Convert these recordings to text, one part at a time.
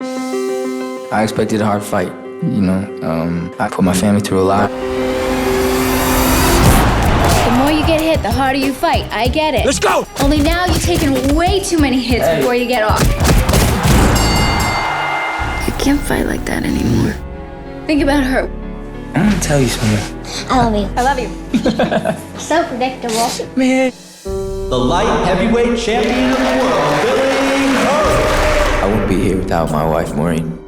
I expected a hard fight, you know. I put my family through a lot. The more you get hit, the harder you fight. I get it. Let's go! Only now you're taking way too many hits before you get off. You can't fight like that anymore. Think about her. I'm gonna tell you something. I love you. I love you. So predictable. Man. The light heavyweight champion of the world, Billy Hope. I wouldn't be here without my wife, Maureen.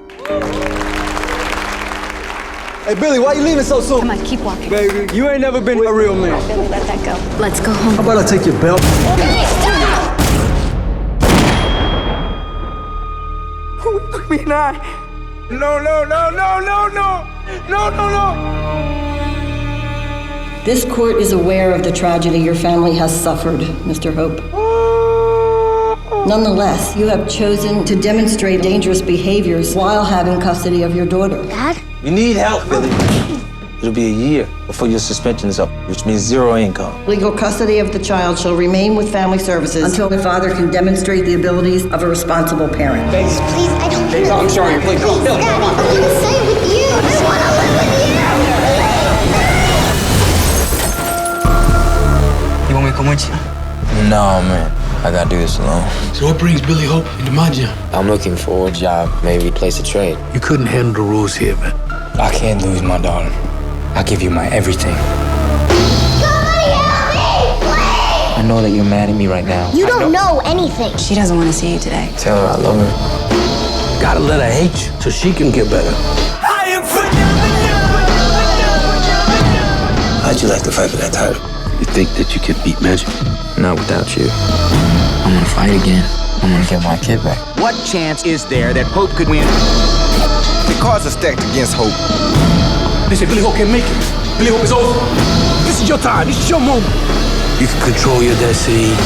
Hey, Billy, why you leaving so soon? Come on, keep walking. Baby, you ain't never been a real man. Billy, let that go. Let's go home. How about I take your belt? Billy, stop! Who took me now? No, no, no, no, no, no. No, no, no. This court is aware of the tragedy your family has suffered, Mr. Hope. Nonetheless, you have chosen to demonstrate dangerous behaviors while having custody of your daughter. Dad? You need help, Billy. It'll be a year before your suspension is up, which means zero income. Legal custody of the child shall remain with family services until the father can demonstrate the abilities of a responsible parent. Please, I don't Baby, I'm sorry. Please, Please, Billy, Daddy, come on. I want to stay with you. I want to live with you. You want me to come with you? No, man. I gotta do this alone. So what brings Billy Hope into my gym? I'm looking for a job, maybe a place to trade. You couldn't handle the rules here, man. I can't lose my daughter. I'll give you my everything. Somebody help me, please! I know that you're mad at me right now. You don't know anything. She doesn't want to see you today. Tell her I love her. Gotta let her hate you so she can get better. How'd you like to fight for that title? You think that you can beat Magic? Not without you. I'm gonna fight again. I'm gonna get my kid back. What chance is there that Hope could win? The cards are stacked against Hope. They say Billy Hope can't make it. Billy Hope is over. This is your time. This is your moment. You can control your destiny.